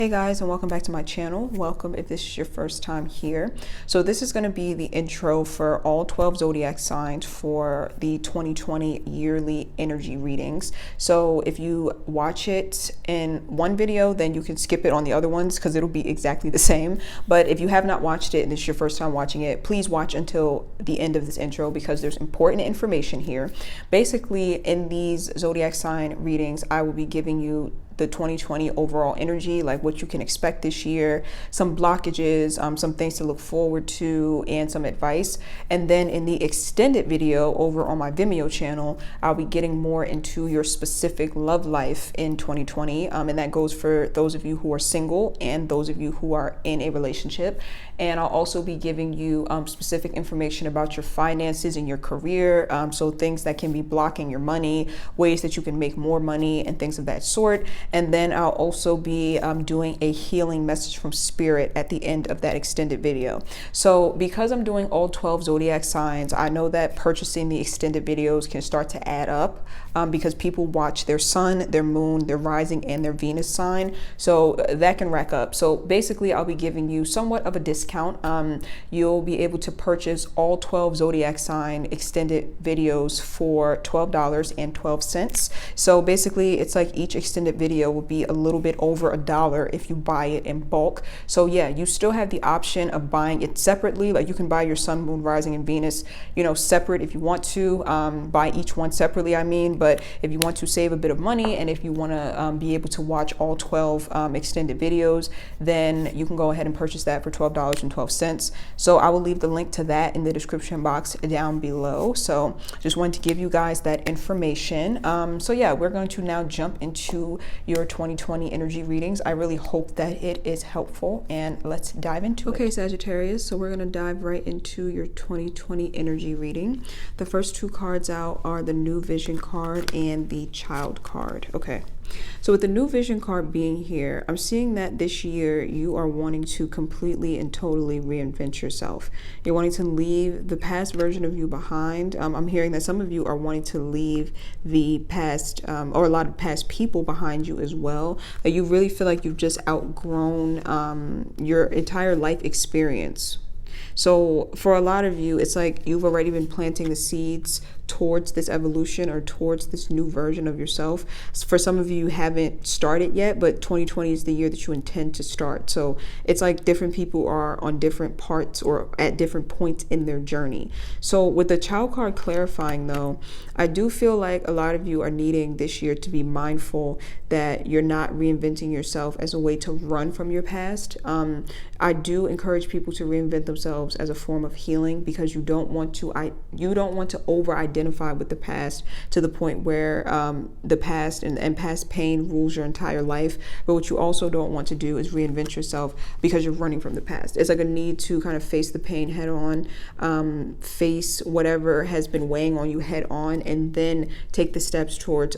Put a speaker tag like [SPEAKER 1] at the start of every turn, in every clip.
[SPEAKER 1] Hey guys, and welcome back to my channel. Welcome if this is your first time here. So this is going to be the intro for all 12 zodiac signs for the 2020 yearly energy readings. So if you watch it in one video, then you can skip it on the other ones because it'll be exactly the same. But if you have not watched it and this is your first time watching it, please watch until the end of this intro because there's important information here. Basically, in these zodiac sign readings, I will be giving you the 2020 overall energy, like what you can expect this year, some blockages, some things to look forward to, and some advice. And then in the extended video over on my Vimeo channel, I'll be getting more into your specific love life in 2020. And that goes for those of you who are single and those of you who are in a relationship. And I'll also be giving you specific information about your finances and your career. So things that can be blocking your money, ways that you can make more money and things of that sort. And then I'll also be doing a healing message from spirit at the end of that extended video. So because I'm doing all 12 zodiac signs, I know that purchasing the extended videos can start to add up because people watch their sun, their moon, their rising, and their Venus sign. So that can rack up. So basically I'll be giving you somewhat of a discount. You'll be able to purchase all 12 zodiac sign extended videos for $12.12. So basically it's like each extended video will be a little bit over $1 if you buy it in bulk. So yeah, you still have the option of buying it separately. Like you can buy your sun, moon, rising, and Venus, separate if you want to, buy each one separately, but if you want to save a bit of money and if you want to be able to watch all 12 extended videos, then you can go ahead and purchase that for $12.12. So I will leave the link to that in the description box down below. So just wanted to give you guys that information. So yeah, we're going to now jump into your 2020 energy readings. I really hope that it is helpful, and let's dive into it. Okay, Sagittarius, so we're going to dive right into your 2020 energy reading. The first two cards out are the New Vision card and the Child card. Okay. So with the New Vision card being here, I'm seeing that this year you are wanting to completely and totally reinvent yourself. You're wanting to leave the past version of you behind. I'm hearing that some of you are wanting to leave the past or a lot of past people behind you as well. Like you really feel like you've just outgrown your entire life experience. So for a lot of you, it's like you've already been planting the seeds towards this evolution or towards this new version of yourself. For some of you haven't started yet, but 2020 is the year that you intend to start. So it's like different people are on different parts or at different points in their journey. So with the Child card clarifying though, I do feel like a lot of you are needing this year to be mindful that you're not reinventing yourself as a way to run from your past. I do encourage people to reinvent themselves as a form of healing because you don't want to over-identify with the past to the point where the past and past pain rules your entire life. But what you also don't want to do is reinvent yourself because you're running from the past. It's like a need to kind of face the pain head on, face whatever has been weighing on you head on, and then take the steps towards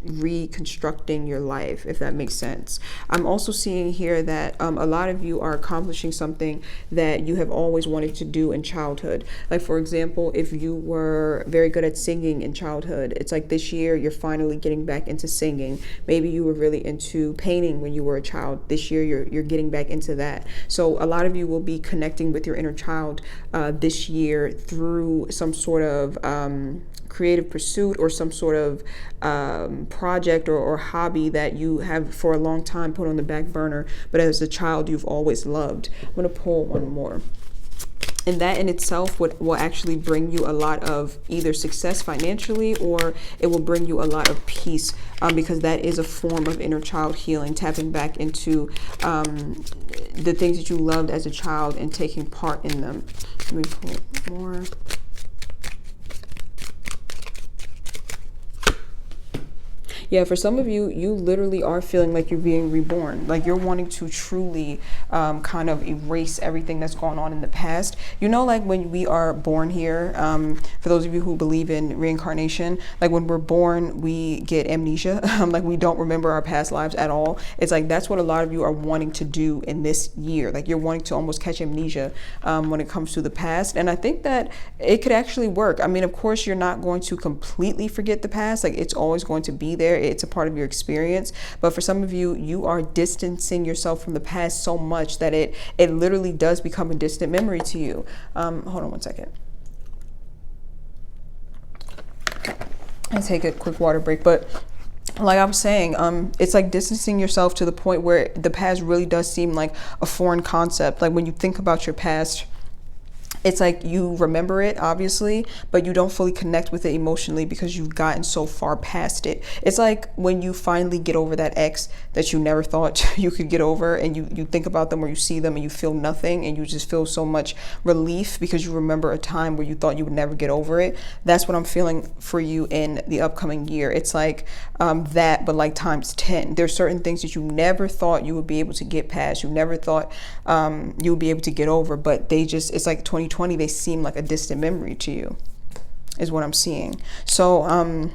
[SPEAKER 1] reconstructing your life, if that makes sense. I'm also seeing here that a lot of you are accomplishing something that you have always wanted to do in childhood. Like for example, if you were very good at singing in childhood, it's like this year you're finally getting back into singing. Maybe you were really into painting when you were a child. This year you're getting back into that. So a lot of you will be connecting with your inner child this year through some sort of creative pursuit or some sort of project or hobby that you have for a long time put on the back burner, but as a child you've always loved. I'm going to pull one more. And that in itself will actually bring you a lot of either success financially, or it will bring you a lot of peace because that is a form of inner child healing, tapping back into the things that you loved as a child and taking part in them. Let me pull more. Yeah, for some of you, you literally are feeling like you're being reborn. Like you're wanting to truly kind of erase everything that's gone on in the past. Like when we are born here, for those of you who believe in reincarnation, like when we're born, we get amnesia. Like we don't remember our past lives at all. It's like that's what a lot of you are wanting to do in this year. Like you're wanting to almost catch amnesia when it comes to the past. And I think that it could actually work. Of course, you're not going to completely forget the past. Like it's always going to be there. it's a part of your experience. But for some of you, you are distancing yourself from the past so much that it literally does become a distant memory to you. Hold on one second. I'll take a quick water break. But like I was saying, it's like distancing yourself to the point where the past really does seem like a foreign concept. Like when you think about your past, it's like you remember it, obviously, but you don't fully connect with it emotionally because you've gotten so far past it. It's like when you finally get over that ex that you never thought you could get over, and you think about them or you see them and you feel nothing, and you just feel so much relief because you remember a time where you thought you would never get over it. That's what I'm feeling for you in the upcoming year. It's like that, but like times 10. There's certain things that you never thought you would be able to get past. You never thought you would be able to get over, but it's like 2020, they seem like a distant memory to you, is what I'm seeing. So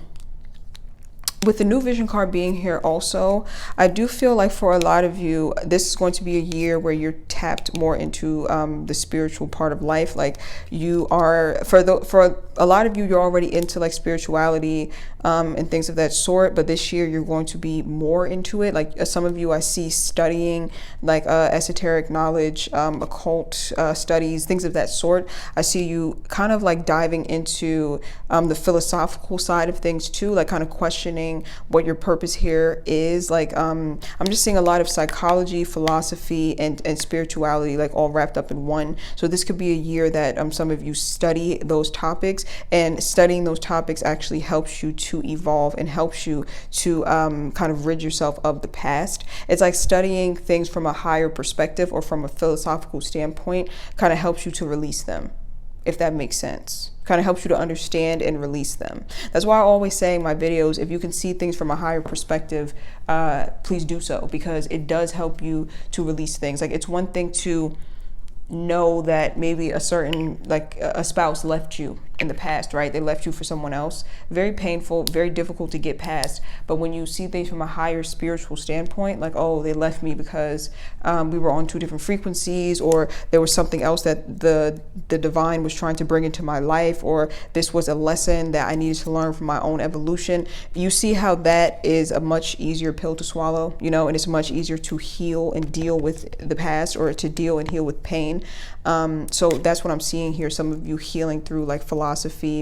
[SPEAKER 1] with the new vision card being here also, I do feel like for a lot of you, this is going to be a year where you're tapped more into the spiritual part of life. Like you are, for a lot of you, you're already into like spirituality and things of that sort, but this year you're going to be more into it. Like some of you I see studying like esoteric knowledge, occult studies, things of that sort. I see you kind of like diving into the philosophical side of things too, like kind of questioning what your purpose here is. Like I'm just seeing a lot of psychology, philosophy, and spirituality like all wrapped up in one. So this could be a year that some of you study those topics, and studying those topics actually helps you to evolve and helps you to kind of rid yourself of the past. It's like studying things from a higher perspective or from a philosophical standpoint kind of helps you to release them, if that makes sense. Kind of helps you to understand and release them. That's why I always say in my videos, if you can see things from a higher perspective, please do so, because it does help you to release things. Like it's one thing to know that maybe a certain, like a spouse left you in the past, right? They left you for someone else. Very painful, very difficult to get past. But when you see things from a higher spiritual standpoint, like, oh, they left me because we were on two different frequencies, or there was something else that the divine was trying to bring into my life, or this was a lesson that I needed to learn from my own evolution. You see how that is a much easier pill to swallow, you know, and it's much easier to heal and deal with the past, or to deal and heal with pain. So that's what I'm seeing here. Some of you healing through like philosophy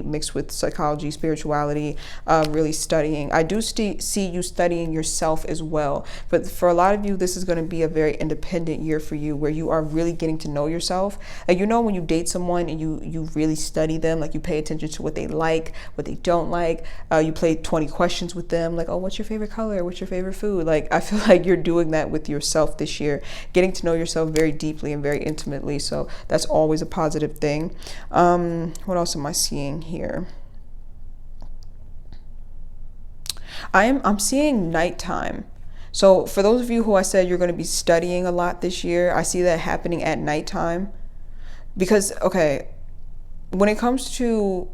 [SPEAKER 1] mixed with psychology, spirituality, really studying. I do see you studying yourself as well. But for a lot of you, this is going to be a very independent year for you, where you are really getting to know yourself. Like, you know, when you date someone and you really study them, like you pay attention to what they like, what they don't like. You play 20 questions with them, like, oh, what's your favorite color? What's your favorite food? Like, I feel like you're doing that with yourself this year, getting to know yourself very deeply and very intimately. So that's always a positive thing. What else am I seeing here? I'm seeing nighttime. So for those of you who I said you're going to be studying a lot this year, I see that happening at nighttime. Because, okay, when it comes to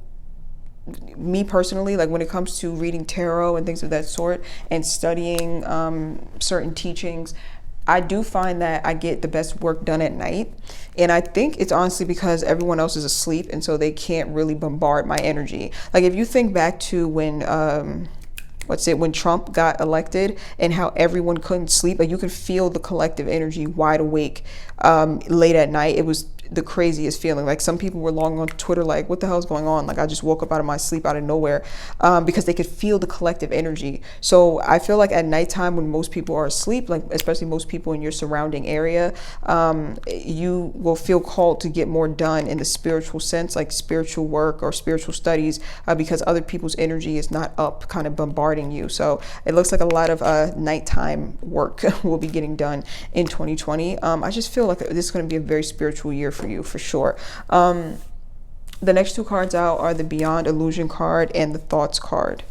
[SPEAKER 1] me personally, like when it comes to reading tarot and things of that sort and studying certain teachings, I do find that I get the best work done at night. And I think it's honestly because everyone else is asleep, and so they can't really bombard my energy. Like if you think back to when, when Trump got elected and how everyone couldn't sleep, like you could feel the collective energy wide awake late at night. It was the craziest feeling. Like some people were logging on Twitter like, what the hell is going on? Like I just woke up out of my sleep out of nowhere, because they could feel the collective energy. So I feel like at nighttime when most people are asleep, like especially most people in your surrounding area, you will feel called to get more done in the spiritual sense, like spiritual work or spiritual studies, because other people's energy is not up kind of bombarding you. So it looks like a lot of nighttime work will be getting done in 2020. I just feel like this is going to be a very spiritual year for you, for sure. The next two cards out are the Beyond Illusion card and the Thoughts card.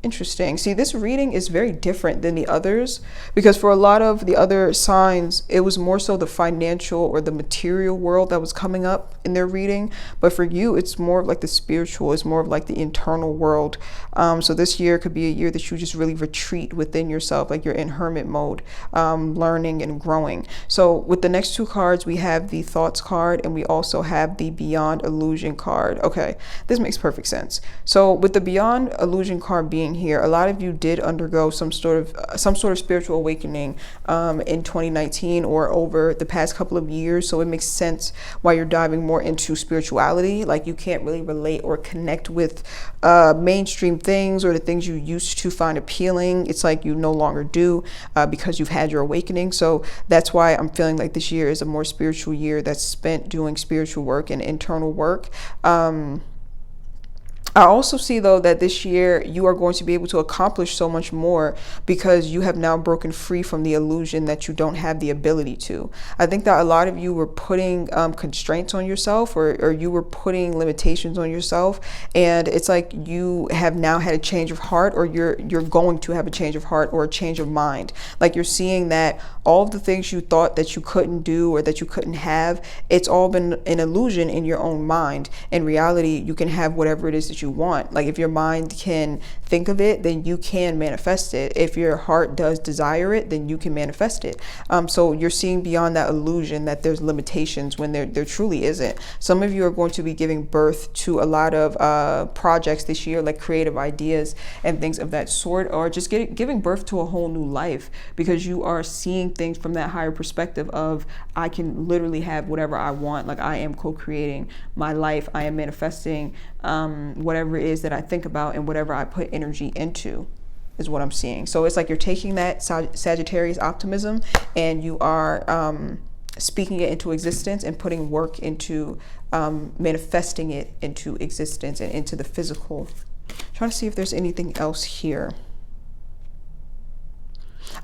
[SPEAKER 1] Interesting. See, this reading is very different than the others, because for a lot of the other signs, it was more so the financial or the material world that was coming up in their reading. But for you, it's more of like the spiritual, it's more of like the internal world. So this year could be a year that you just really retreat within yourself, like you're in hermit mode, learning and growing. So with the next two cards, we have the Thoughts card and we also have the Beyond Illusion card. Okay, this makes perfect sense. So with the Beyond Illusion card being awakening here. A lot of you did undergo some sort of spiritual awakening in 2019 or over the past couple of years. So it makes sense why you're diving more into spirituality. Like you can't really relate or connect with mainstream things or the things you used to find appealing. It's like you no longer do because you've had your awakening. So that's why I'm feeling like this year is a more spiritual year that's spent doing spiritual work and internal work. I also see, though, that this year you are going to be able to accomplish so much more because you have now broken free from the illusion that you don't have the ability to. I think that a lot of you were putting constraints on yourself, or you were putting limitations on yourself. And it's like you have now had a change of heart, or you're going to have a change of heart or a change of mind. Like you're seeing that all of the things you thought that you couldn't do or that you couldn't have, it's all been an illusion in your own mind. In reality, you can have whatever it is that you want. Like if your mind can think of it, then you can manifest it. If your heart does desire it, then you can manifest it. So you're seeing beyond that illusion that there's limitations when there truly isn't. Some of you are going to be giving birth to a lot of projects this year, like creative ideas and things of that sort, or just giving birth to a whole new life, because you are seeing things from that higher perspective of, I can literally have whatever I want. Like I am co-creating my life. I am manifesting whatever it is that I think about, and whatever I put energy into is what I'm seeing. So it's like you're taking that Sagittarius optimism and you are speaking it into existence and putting work into manifesting it into existence and into the physical. Trying to see if there's anything else here.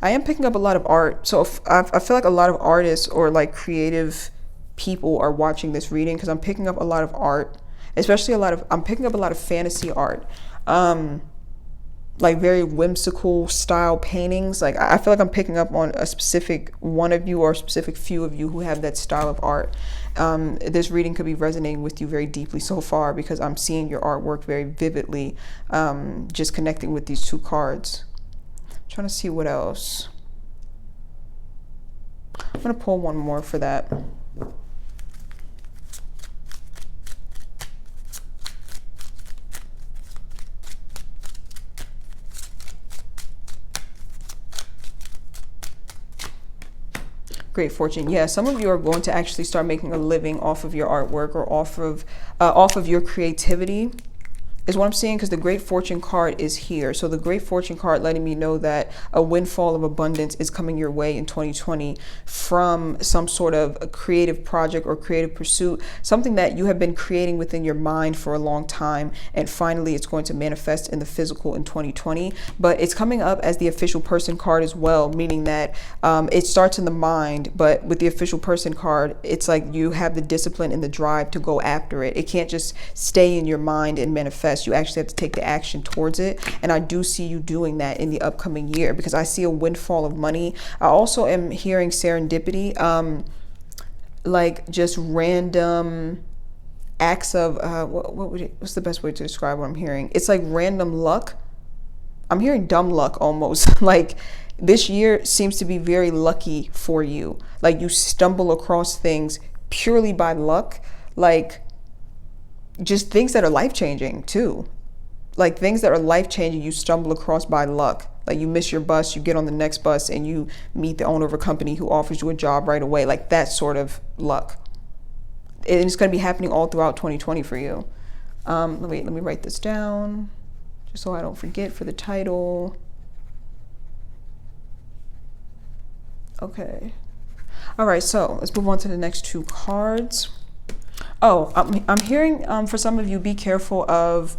[SPEAKER 1] I am picking up a lot of art. So I feel like a lot of artists or like creative people are watching this reading, because I'm picking up a lot of art, especially I'm picking up a lot of fantasy art, like very whimsical style paintings. Like I feel like I'm picking up on a specific one of you or a specific few of you who have that style of art. This reading could be resonating with you very deeply so far, because I'm seeing your artwork very vividly, just connecting with these two cards. Trying to see what else. I'm going to pull one more for that. Great fortune. Yeah, some of you are going to actually start making a living off of your artwork or off of your creativity, is what I'm seeing, because the Great Fortune card is here. So the Great Fortune card letting me know that a windfall of abundance is coming your way in 2020 from some sort of a creative project or creative pursuit, something that you have been creating within your mind for a long time, and finally it's going to manifest in the physical in 2020. But it's coming up as the official person card as well, meaning that it starts in the mind, but with the official person card, it's like you have the discipline and the drive to go after it. It can't just stay in your mind and manifest. You actually have to take the action towards it. And I do see you doing that in the upcoming year, because I see a windfall of money. I also am hearing serendipity, like just random acts of, what's the best way to describe what I'm hearing? It's like random luck. I'm hearing dumb luck almost. Like this year seems to be very lucky for you. Like you stumble across things purely by luck. Like just things that are life-changing too. Like things that are life-changing you stumble across by luck. Like you miss your bus, you get on the next bus and you meet the owner of a company who offers you a job right away. Like that sort of luck. And it's going to be happening all throughout 2020 for you. Let me write this down just so I don't forget for the title. Okay. All right, so let's move on to the next two cards. Oh, I'm hearing for some of you, be careful of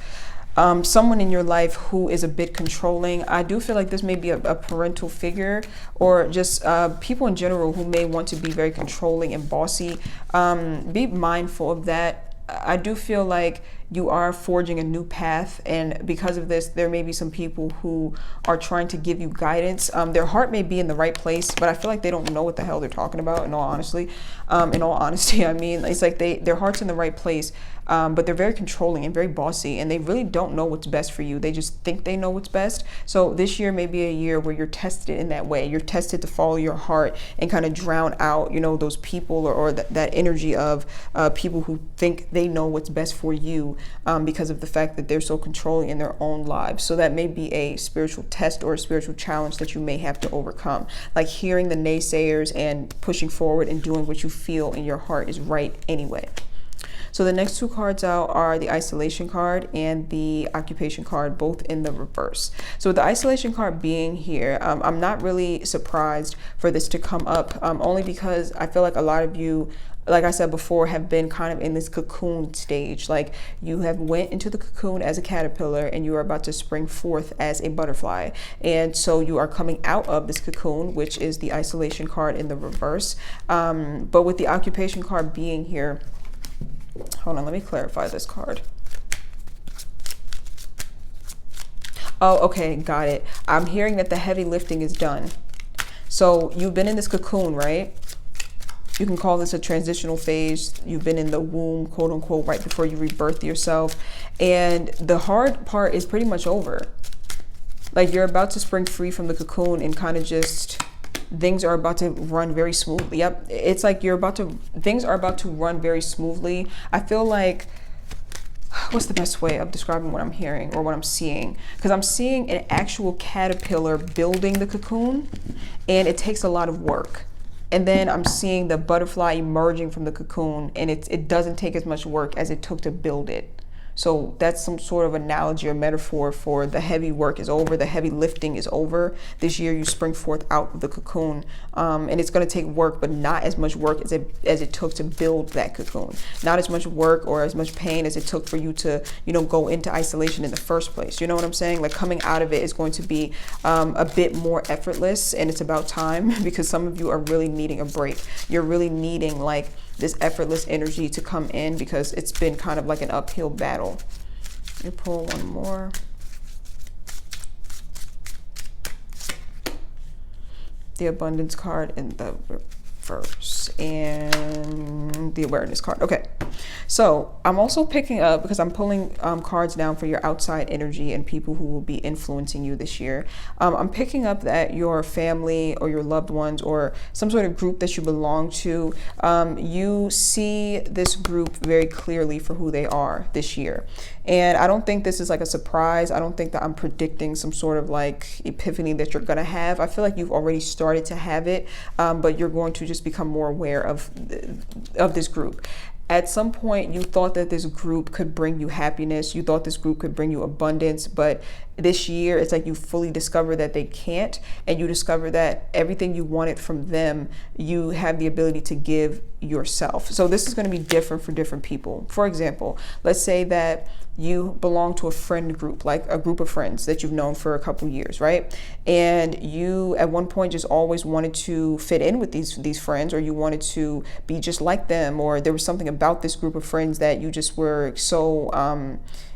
[SPEAKER 1] someone in your life who is a bit controlling. I do feel like this may be a parental figure, or just people in general who may want to be very controlling and bossy. Be mindful of that. I do feel like you are forging a new path, and because of this, there may be some people who are trying to give you guidance. Their heart may be in the right place, but I feel like they don't know what the hell they're talking about. In all honesty, I mean, it's like their heart's in the right place, but they're very controlling and very bossy, and they really don't know what's best for you. They just think they know what's best. So this year may be a year where you're tested in that way. You're tested to follow your heart and kind of drown out, those people or that energy of people who think they know what's best for you, because of the fact that they're so controlling in their own lives. So that may be a spiritual test or a spiritual challenge that you may have to overcome, like hearing the naysayers and pushing forward and doing what you feel in your heart is right anyway. So the next two cards out are the isolation card and the occupation card, both in the reverse. So with the isolation card being here, I'm not really surprised for this to come up, only because I feel like a lot of you, like I said before, have been kind of in this cocoon stage. Like you have went into the cocoon as a caterpillar and you are about to spring forth as a butterfly. And so you are coming out of this cocoon, which is the isolation card in the reverse. But with the occupation card being here, hold on, let me clarify this card. Oh, okay, got it. I'm hearing that the heavy lifting is done. So you've been in this cocoon, right? You can call this a transitional phase. You've been in the womb, quote unquote, right before you rebirth yourself. And the hard part is pretty much over. Like you're about to spring free from the cocoon and kind of just, things are about to run very smoothly. Yep. It's like things are about to run very smoothly. I feel like, what's the best way of describing what I'm hearing or what I'm seeing? Because I'm seeing an actual caterpillar building the cocoon, and it takes a lot of work. And then I'm seeing the butterfly emerging from the cocoon, and it doesn't take as much work as it took to build it. So that's some sort of analogy or metaphor for the heavy work is over, the heavy lifting is over. This year you spring forth out of the cocoon, and it's going to take work, but not as much work as it took to build that cocoon. Not as much work or as much pain as it took for you to, go into isolation in the first place. You know what I'm saying? Like coming out of it is going to be a bit more effortless, and it's about time because some of you are really needing a break. You're really needing like this effortless energy to come in because it's been kind of like an uphill battle. Let me pull one more. The abundance card in the reverse and the awareness card. Okay. So I'm also picking up, because I'm pulling cards down for your outside energy and people who will be influencing you this year. I'm picking up that your family or your loved ones or some sort of group that you belong to, you see this group very clearly for who they are this year. And I don't think this is like a surprise. I don't think that I'm predicting some sort of like epiphany that you're going to have. I feel like you've already started to have it, but you're going to just become more aware of this group. At some point, you thought that this group could bring you happiness. You thought this group could bring you abundance. But this year, it's like you fully discover that they can't. And you discover that everything you wanted from them, you have the ability to give yourself. So this is going to be different for different people. For example, let's say that you belong to a friend group, like a group of friends that you've known for a couple years, right? And you at one point just always wanted to fit in with these friends, or you wanted to be just like them, or there was something about this group of friends that you just were so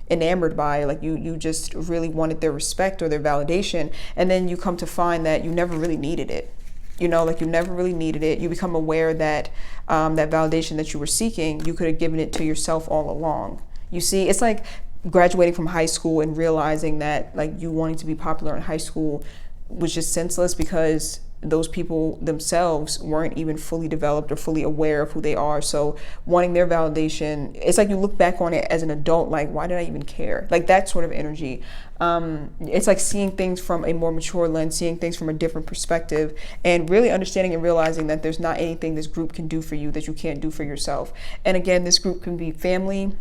[SPEAKER 1] enamored by, like you just really wanted their respect or their validation. And then you come to find that you never really needed it. You never really needed it. You become aware that that validation that you were seeking, you could have given it to yourself all along. You see, it's like graduating from high school and realizing that like you wanting to be popular in high school was just senseless because those people themselves weren't even fully developed or fully aware of who they are. So wanting their validation, it's like you look back on it as an adult, like, why did I even care? Like that sort of energy. It's like seeing things from a more mature lens, seeing things from a different perspective, and really understanding and realizing that there's not anything this group can do for you that you can't do for yourself. And again, this group can be family.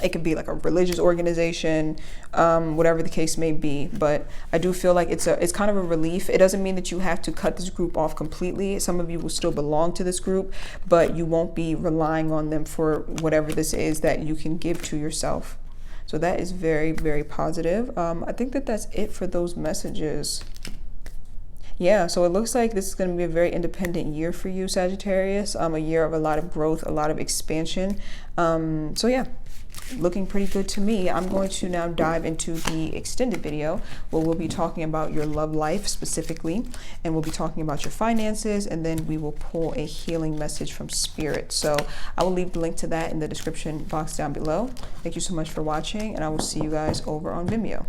[SPEAKER 1] It could be like a religious organization, whatever the case may be. But I do feel like it's kind of a relief. It doesn't mean that you have to cut this group off completely. Some of you will still belong to this group, but you won't be relying on them for whatever this is that you can give to yourself. So that is very, very positive. I think that that's it for those messages. Yeah, so it looks like this is going to be a very independent year for you, Sagittarius. A year of a lot of growth, a lot of expansion. So yeah. looking pretty good to me. I'm going to now dive into the extended video where we'll be talking about your love life specifically, and we'll be talking about your finances, and then we will pull a healing message from spirit. So I will leave the link to that in the description box down below. Thank you so much for watching, and I will see you guys over on Vimeo.